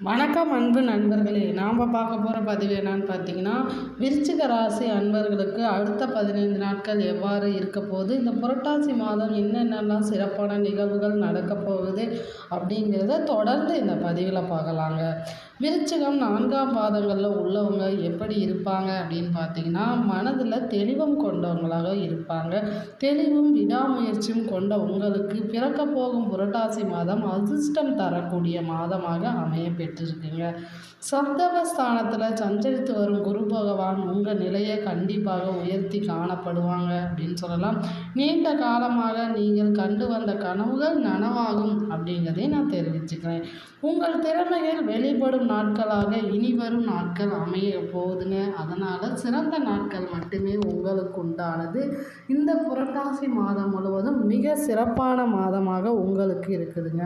வணக்கம் அன்பு நண்பர்களே. நாம் பார்க்க போகிற பதிவு என்னன்னு பார்த்தீங்கன்னா, விருச்சிக ராசி அன்பர்களுக்கு அடுத்த 15 நாட்கள் எவ்வாறு இருக்க போகுது, இந்த புரட்டாசி மாதம் என்னென்னலாம் சிறப்பான நிகழ்வுகள் நடக்க போகுது அப்படிங்கிறத தொடர்ந்து இந்த பதிவில் பார்க்கலாங்க. விருச்சிகம் 4ஆம் பாதங்களில் உள்ளவங்க எப்படி இருப்பாங்க அப்படின்னு பார்த்தீங்கன்னா, மனதில் தெளிவும் கொண்டவங்களாக இருப்பாங்க. தெளிவும் விடாமுயற்சியும் கொண்ட உங்களுக்கு பிறக்க போகும் புரட்டாசி மாதம் அதிர்ஷ்டம் தரக்கூடிய மாதமாக அமைய பெற்றிருக்குங்க. சப்தமஸ்தானத்தில் சஞ்சரித்து வரும் குரு பகவான் உங்கள் நிலையை கண்டிப்பாக உயர்த்தி காணப்படுவாங்க அப்படின்னு சொல்லலாம். நீண்ட காலமாக நீங்கள் கண்டு வந்த கனவுகள் நனவாகும் அப்படிங்கிறதை நான் தெரிவிச்சுக்கிறேன். உங்கள் திறமைகள் வெளிப்படும் நாட்களாக இனி வரும் நாட்கள் அமைய போகுதுங்க. அதனால் சிறந்த நாட்கள் மட்டுமே உங்களுக்கு உண்டானது. இந்த புரட்டாசி மாதம் முழுவதும் மிக சிறப்பான மாதமாக உங்களுக்கு இருக்குதுங்க.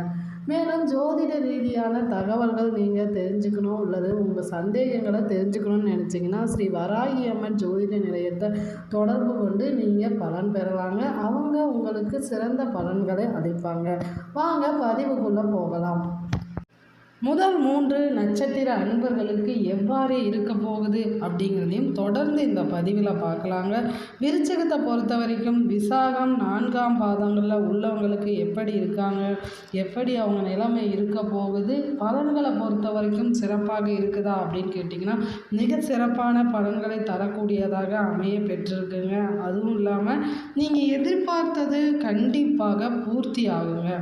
மேலும் ஜோதிட ரீதியான தகவல்கள் நீங்கள் தெரிஞ்சுக்கணும் அல்லது உங்கள் சந்தேகங்களை தெரிஞ்சுக்கணும்னு நினச்சிங்கன்னா ஸ்ரீ வராகி அம்மன் ஜோதிட நிலையத்தை தொடர்பு கொண்டு நீங்கள் பலன் பெறலாங்க. அவங்க உங்களுக்கு சிறந்த பலன்களை அளிப்பாங்க. வாங்க பதிவுக்குள்ளே போகலாம். முதல் 3 நட்சத்திர அன்பர்களுக்கு எவ்வாறு இருக்க போகுது அப்படிங்கிறதையும் தொடர்ந்து இந்த பதிவில் பார்க்கலாங்க. விருச்சிகத்தை பொறுத்த வரைக்கும் விசாகம் 4ஆம் பாதங்களில் உள்ளவங்களுக்கு எப்படி இருக்காங்க, எப்படி அவங்க நிலைமை இருக்க போகுது, பலன்களை பொறுத்த வரைக்கும் சிறப்பாக இருக்குதா அப்படின்னு கேட்டிங்கன்னா மிக சிறப்பான பலன்களை தரக்கூடியதாக அமைய பெற்றிருக்குங்க. அதுவும் இல்லாமல் நீங்கள் எதிர்பார்த்தது கண்டிப்பாக பூர்த்தி ஆகுங்க.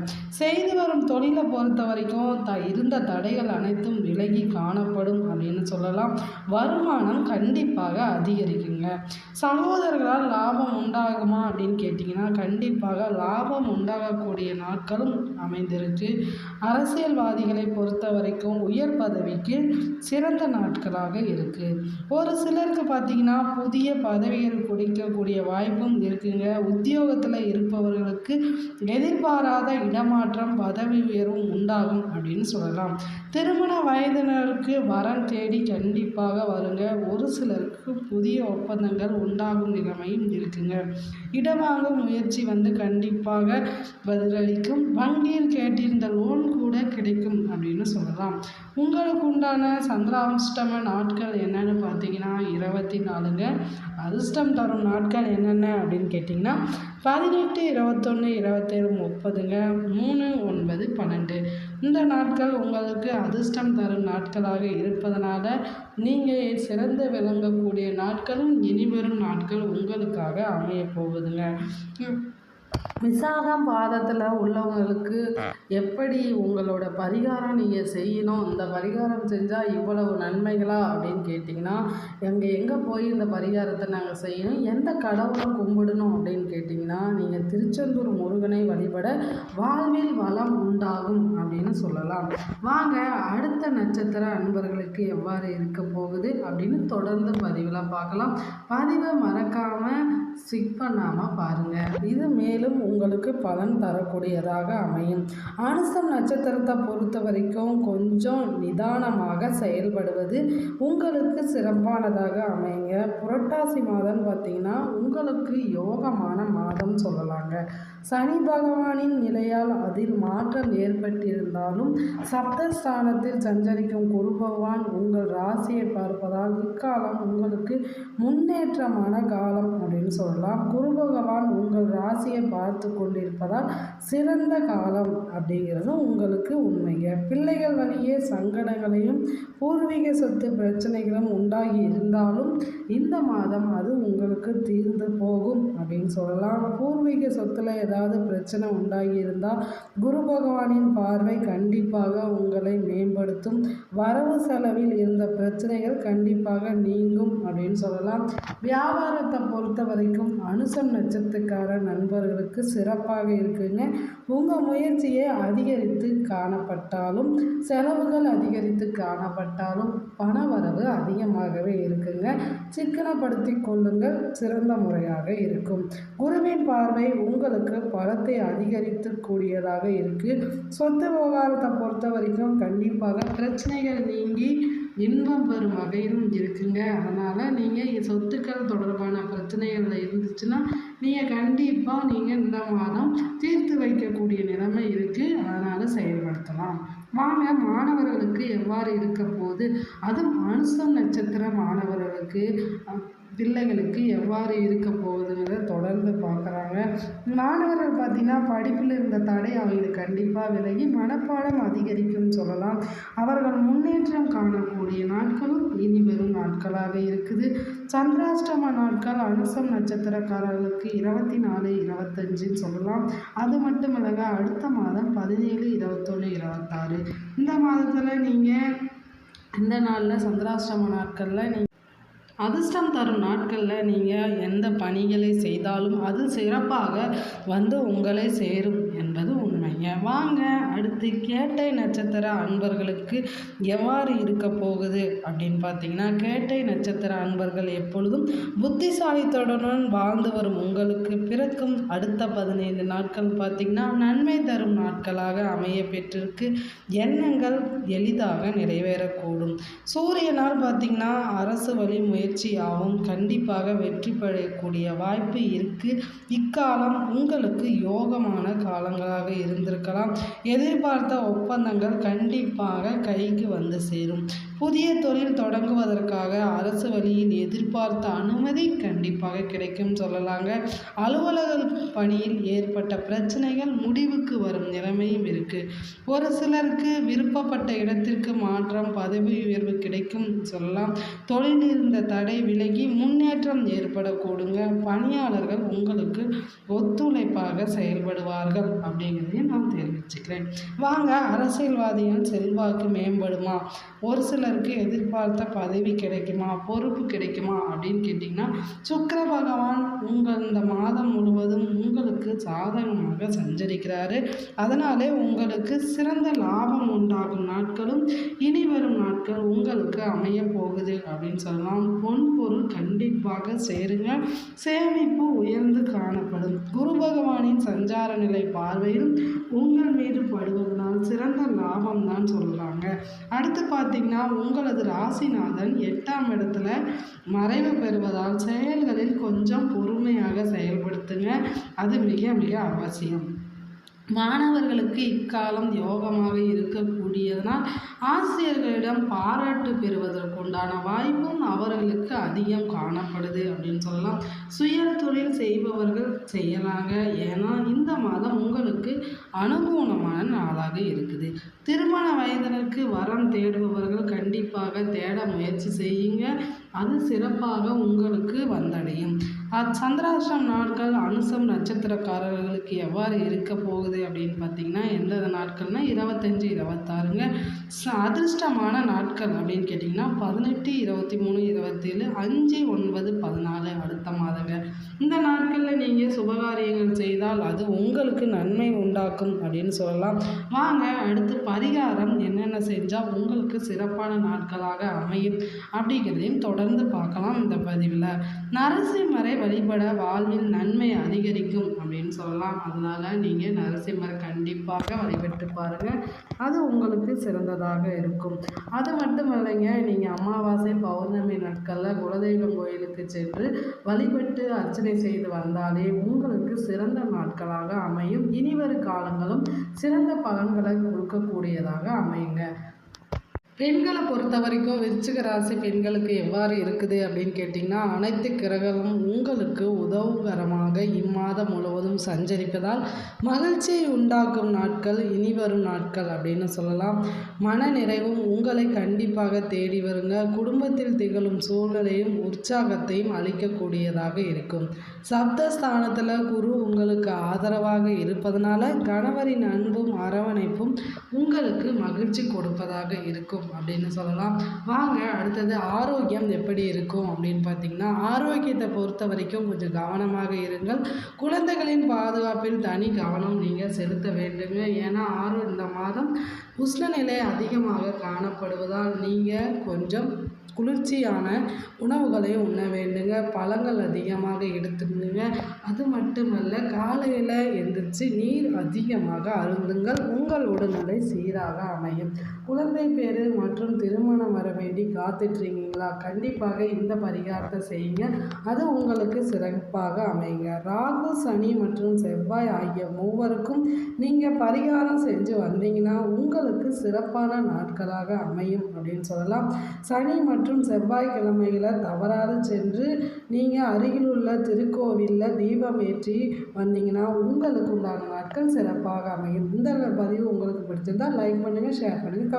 செய்து வரும் தொழிலை பொறுத்த வரைக்கும் இருந்த தடைகள் அனைத்தும் விலகி காணப்படும் அப்படின்னு சொல்லலாம். வருமானம் கண்டிப்பாக அதிகரிக்குங்க. சகோதரர்களால் லாபம் உண்டாகுமா அப்படின்னு கேட்டிங்கன்னா கண்டிப்பாக லாபம் உண்டாகக்கூடிய நாட்களும் அமைந்திருக்கு. அரசியல்வாதிகளை பொறுத்த வரைக்கும் உயர் பதவிக்கு சிறந்த நாட்களாக இருக்குது. ஒரு சிலருக்கு பார்த்திங்கன்னா புதிய பதவிகள் கொடுக்கக்கூடிய வாய்ப்பும் இருக்குங்க. உத்தியோகத்தில் இருப்பவர்களுக்கு எதிர்பாராத இடமாற்றம் பதவி உயர்வும் உண்டாகும் அப்படின்னு சொல்லலாம். திருமண வயதினருக்கு வரன் தேடி கண்டிப்பாக வருங்க. ஒரு சிலருக்கு புதிய ஒப்பந்தங்கள் உண்டாகும் நிலைமையும் இருக்குங்க. இடவாங்கும் முயற்சி கண்டிப்பாக பதிலளிக்கும். வங்கியில் கேட்டிருந்த லோன் கூட கிடைக்கும் அப்படின்னு சொல்லலாம். உங்களுக்கு உண்டான சந்திராஷ்டம நாட்கள் என்னன்னு பார்த்தீங்கன்னா 24ங்க. அதிர்ஷ்டம் தரும் நாட்கள் என்னென்ன அப்படின்னு கேட்டிங்கன்னா 18, 21, 27, 30ங்க. 3, 9, 12 இந்த நாட்கள் உங்களுக்கு அதிர்ஷ்டம் தரும் நாட்களாக இருப்பதனால நீங்கள் சிறந்து விளங்கக்கூடிய நாட்களும் இனிவரும் நாட்கள் உங்களுக்காக அமைய போகுதுங்க. விசாகம் பாதத்தில் உள்ளவங்களுக்கு எப்படி உங்களோட பரிகாரம் நீங்கள் செய்யணும், இந்த பரிகாரம் செஞ்சால் இவ்வளவு நன்மைகளா அப்படின்னு கேட்டிங்கன்னா எங்கே போய் இந்த பரிகாரத்தை நாங்கள் செய்யணும், எந்த கடவுளை கும்பிடணும் அப்படின்னு கேட்டிங்கன்னா நீங்கள் திருச்செந்தூர் முருகனை வழிபட வாழ்வில் வளம் உண்டாகும் அப்படின்னு சொல்லலாம். வாங்க அடுத்த நட்சத்திர அன்பர்களுக்கு எவ்வாறு இருக்க போகுது அப்படின்னு தொடர்ந்து பதிவில் பார்க்கலாம். பதிவை மறக்காமல் ஸ்கிப் பண்ணாமல் பாருங்கள். இது மேலும் உங்களுக்கு பலன் தரக்கூடியதாக அமையும். அனுசம் நட்சத்திரத்தை பொறுத்த வரைக்கும் கொஞ்சம் நிதானமாக செயல்படுவது உங்களுக்கு சிறப்பானதாக அமையுங்க. புரட்டாசி மாதம் பார்த்திங்கன்னா உங்களுக்கு யோகமான மாதம் சொல்லலாங்க. சனி பகவானின் நிலையால் அதில் மாற்றம் ஏற்பட்டிருந்தாலும் சப்தஸ்தானத்தில் சஞ்சரிக்கும் குரு பகவான் உங்கள் ராசியை பார்ப்பதால் இக்காலம் உங்களுக்கு முன்னேற்றமான காலம் அப்படின்னு சொல்லலாம். குரு பகவான் உங்கள் ராசியை பார்த்து கொண்டிருப்பதால் சிறந்த காலம் அப்படிங்கிறது உங்களுக்கு உண்மைங்க. பிள்ளைகள் வழியே சங்கடங்களையும் பூர்வீக சொத்து பிரச்சனைகளும் உண்டாகி இருந்தாலும் இந்த மாதம் அது உங்களுக்கு தீர்ந்து போகும் அப்படின்னு சொல்லலாம். பூர்வீக சொத்துல ஏதாவது பிரச்சனை உண்டாகி இருந்தால் குரு பகவானின் பார்வை கண்டிப்பாக உங்களை மேம்படுத்தும். வரவு செலவில் இருந்த பிரச்சனைகள் கண்டிப்பாக நீங்கும் அப்படின்னு சொல்லலாம். வியாபாரத்தை பொறுத்த வரைக்கும் அனுசம் நட்சத்திரக்கார நண்பர்களுக்கு சிறப்பாக இருக்குங்க. உங்கள் முயற்சியை அதிகரித்து காணப்பட்டாலும் செலவுகள் அதிகரித்து காணப்பட்டாலும் பண வரவு அதிகமாகவே இருக்குங்க. சிக்கனப்படுத்தி கொள்ளுங்கள், சிறந்த முறையாக இருக்கும். குருவின் பார்வை உங்களுக்கு பலத்தை அதிகரித்து கூடியதாக இருக்குது. சொத்து விவகாரத்தை பொறுத்த வரைக்கும் கண்டிப்பாக பிரச்சனைகள் நீங்கி இன்பம் பெறும் வகையிலும் இருக்குங்க. அதனால் நீங்கள் சொத்துக்கள் தொடர்பான பிரச்சனைகள் இருந்துச்சுன்னா நீங்கள் கண்டிப்பாக இந்த மாதம் தீர்த்து வைக்கக்கூடிய நிலைமை இருக்குது. அதனால் செயல்படுத்தலாம். வாங்க மாணவர்களுக்கு எவ்வாறு இருக்க போகுது, அதுவும் அனுசம் நட்சத்திர மாணவர்களுக்கு பிள்ளைகளுக்கு எவ்வாறு இருக்க போகுதுங்கிறத தொடர்ந்து பார்க்குறாங்க. மாணவர்கள் பார்த்திங்கன்னா படிப்பில் இருந்த தடை அவங்களுக்கு கண்டிப்பாக விலகி மனப்பாடம் அதிகரிக்கும்னு சொல்லலாம். அவர்கள் முன்னேற்றம் காணக்கூடிய நாட்களும் இனி வரும் நாட்களாக இருக்குது. சந்திராஷ்டம நாட்கள் அனுசம் நட்சத்திரக்காரர்களுக்கு 24, 25ன்னு சொல்லலாம். அது மட்டும் இல்லைங்க, அடுத்த மாதம் 17, 21, 26 இந்த மாதத்தில் நீங்கள் இந்த நாளில் சந்திராஷ்டம நாட்களில் அதிர்ஷ்டம் தரும் நாட்களில் நீங்கள் எந்த பணிகளை செய்தாலும் அது சிறப்பாக வந்து உங்களை சேரும் என்பது உண்மைங்க. வாங்க அடுத்து கேட்டை நட்சத்திர அன்பர்களுக்கு எவ்வாறு இருக்க போகுது அப்படின்னு பார்த்தீங்கன்னா, கேட்டை நட்சத்திர அன்பர்கள் எப்பொழுதும் புத்திசாலித்துடன் வாழ்ந்து வரும் உங்களுக்கு பிறக்கும் அடுத்த 15 நாட்கள் பார்த்திங்கன்னா நன்மை தரும் நாட்களாக அமைய பெற்றிருக்கு. எண்ணங்கள் எளிதாக நிறைவேறக்கூடும். சூரியனால் பார்த்திங்கன்னா அரசு வழி முயற்சியாகவும் கண்டிப்பாக வெற்றி பெறக்கூடிய வாய்ப்பு இருக்குது. இக்காலம் உங்களுக்கு யோகமான காலங்களாக இருந்திருக்கலாம். எதிர்பார்த்த ஒப்பந்தங்கள் கண்டிப்பாக கைக்கு வந்து சேரும். புதிய தொழில் தொடங்குவதற்காக அரசு வழியில் எதிர்பார்த்த அனுமதி கண்டிப்பாக கிடைக்கும் சொல்லலாங்க. அலுவலக பணியில் ஏற்பட்ட பிரச்சனைகள் முடிவுக்கு வரும் நிலைமையும் இருக்குது. ஒரு சிலருக்கு விருப்பப்பட்ட இடத்திற்கு மாற்றம், பதவி உயர்வு கிடைக்கும் சொல்லலாம். தொழில் இருந்த தடை விலகி முன்னேற்றம் ஏற்படக்கூடுங்க. பணியாளர்கள் உங்களுக்கு ஒத்துழைப்பாக செயல்படுவார்கள் அப்படிங்கிறதையும் நான் தெரிவிச்சுக்கிறேன். வாங்க அரசியல்வாதிகள் செல்வாக்கு மேம்படுமா, ஒரு சிலருக்கு எதிர்பார்த்த பதவி கிடைக்குமா, பொறுப்பு கிடைக்குமா அப்படின்னு கேட்டிங்கன்னா, சுக்கிர பகவான் இந்த மாதம் முழுவதும் உங்களுக்கு சாதகமாக சஞ்சரிக்கிறாரு. அதனாலே உங்களுக்கு சிறந்த லாபம் உண்டாகும் நாட்களும் இனி வரும் நாட்கள் உங்களுக்கு அமைய போகுது அப்படின்னு சொல்லலாம். பொன் பொருள் கண்டிப்பாக சேருங்க. சேமிப்பு உயர்ந்து காணப்படும். குரு பகவானின் சஞ்சார நிலை பார்வையில் உங்கள் மீது படுவதனால் சிறந்த லாபம் தான் சொல்லலாங்க. அடுத்து பார்த்தீங்கன்னா, உங்களது ராசிநாதன் 8ஆம் இடத்துல மறைவு பெறுவதால் செயல்களில் கொஞ்சம் பொறுமையாக செயல்படுத்துங்க. அது மிக மிக அவசியம். மாணவர்களுக்கு இக்காலம் யோகமாக இருக்கக்கூடியதனால் ஆசிரியர்களிடம் பாராட்டு பெறுவதற்குண்டான வாய்ப்பும் அவர்களுக்கு அதிகம் காணப்படுது அப்படின்னு சொல்லலாம். சுய தொழில் செய்பவர்கள் செய்யலாங்க. ஏன்னா இந்த மாதம் உங்களுக்கு அனுகூலமான நாளாக இருக்குது. திருமண வயதினருக்கு வரம் தேடுபவர்கள் கண்டிப்பாக தேட முயற்சி செய்யுங்க. அது சிறப்பாக உங்களுக்கு வந்தடையும். சந்திராஷ்டம் நாட்கள் அனுசம் நட்சத்திரக்காரர்களுக்கு எவ்வாறு இருக்க போகுது அப்படின்னு பார்த்தீங்கன்னா, எந்த நாட்கள்னால் 25, 26ங்க. அதிர்ஷ்டமான நாட்கள் அப்படின்னு கேட்டிங்கன்னா 18, 23, 27, 5, 9, 14 அடுத்த மாதங்க. இந்த நாட்களில் நீங்கள் சுபகாரியங்கள் செய்தால் அது உங்களுக்கு நன்மை உண்டாக்கும் அப்படின்னு சொல்லலாம். வாங்க அடுத்து பரிகாரம் என்னென்ன செஞ்சால் உங்களுக்கு சிறப்பான நாட்களாக அமையும் அப்படிங்கிறதையும் தொடர்ந்து பார்க்கலாம் இந்த பதிவில். நரசிம்மரை வழிபட வாழ்வில் நன்மை அதிகரிக்கும் அப்படின்னு சொல்லலாம். அதனால் நீங்கள் நரசிம்மரை கண்டிப்பாக வழிபட்டு பாருங்கள். அது உங்களுக்கு சிறந்ததாக இருக்கும். அது மட்டும் இல்லைங்க, நீங்கள் அமாவாசை, பௌர்ணமி நாட்களில் குலதெய்வம் கோயிலுக்கு சென்று வழிபட்டு அர்ச்சனை செய்து வந்தாலே உங்களுக்கு சிறந்த நாட்களாக அமையும். இனிவரும் காலங்களும் சிறந்த பலன்களை கொடுக்கக்கூடியதாக அமையுங்க. பெண்களை பொறுத்த வரைக்கும் விருச்சிக ராசி பெண்களுக்கு எவ்வாறு இருக்குது அப்படின்னு கேட்டிங்கன்னா, அனைத்து கிரகங்களும் உங்களுக்கு உதவுகரமாக இம்மாதம் முழுவதும் சஞ்சரிப்பதால் மகிழ்ச்சியை உண்டாக்கும் நாட்கள் இனி வரும் நாட்கள் அப்படின்னு சொல்லலாம். மன நிறைவும் உங்களை கண்டிப்பாக தேடி வருங்க. குடும்பத்தில் திகழும் சூழ்நிலையும் உற்சாகத்தையும் அளிக்கக்கூடியதாக இருக்கும். சப்தஸ்தானத்தில் குரு உங்களுக்கு ஆதரவாக இருப்பதனால கணவரின் அன்பும் அரவணைப்பும் உங்களுக்கு மகிழ்ச்சி கொடுப்பதாக இருக்கும் அப்படின்னு சொல்லலாம். வாங்க அடுத்தது ஆரோக்கியம் எப்படி இருக்கும் அப்படின்னு பார்த்தீங்கன்னா, ஆரோக்கியத்தை பொறுத்த வரைக்கும் கொஞ்சம் கவனமாக இருங்கள். குழந்தைகளின் பாதுகாப்பில் தனி கவனம் நீங்கள் செலுத்த வேண்டுங்க. ஏன்னா இந்த மாதம் உஷ்ணநிலை அதிகமாக காணப்படுவதால் நீங்கள் கொஞ்சம் குளிர்ச்சியான உணவுகளை உண்ண வேண்டுங்க. பழங்கள் அதிகமாக எடுத்துக்கணுங்க. அது மட்டுமல்ல, காலையில் எந்திரிச்சு நீர் அதிகமாக அருந்துங்கள். உங்கள் உடல்நிலை சீராக அமையும். குழந்தை பேறு மற்றும் திருமணம் வர வேண்டி காத்துட்ருக்கீங்களா? கண்டிப்பாக இந்த பரிகாரத்தை செய்யுங்க. அது உங்களுக்கு சிறப்பாக அமையுங்க. ராகு, சனி மற்றும் செவ்வாய் ஆகிய மூவருக்கும் நீங்கள் பரிகாரம் செஞ்சு வந்தீங்கன்னா உங்களுக்கு சிறப்பான நாட்களாக அமையும் அப்படின்னு சொல்லலாம். சனி மற்றும் செவ்வாய்க்கிழமையில் தவறாது சென்று நீங்கள் அருகிலுள்ள திருக்கோவிலில் தீபம் ஏற்றி வந்தீங்கன்னா உங்களுக்கு உண்டான நாட்கள் சிறப்பாக அமையும். இந்த பதிவு உங்களுக்கு பிடிச்சிருந்தால் லைக் பண்ணுங்கள், ஷேர் பண்ணுங்கள்,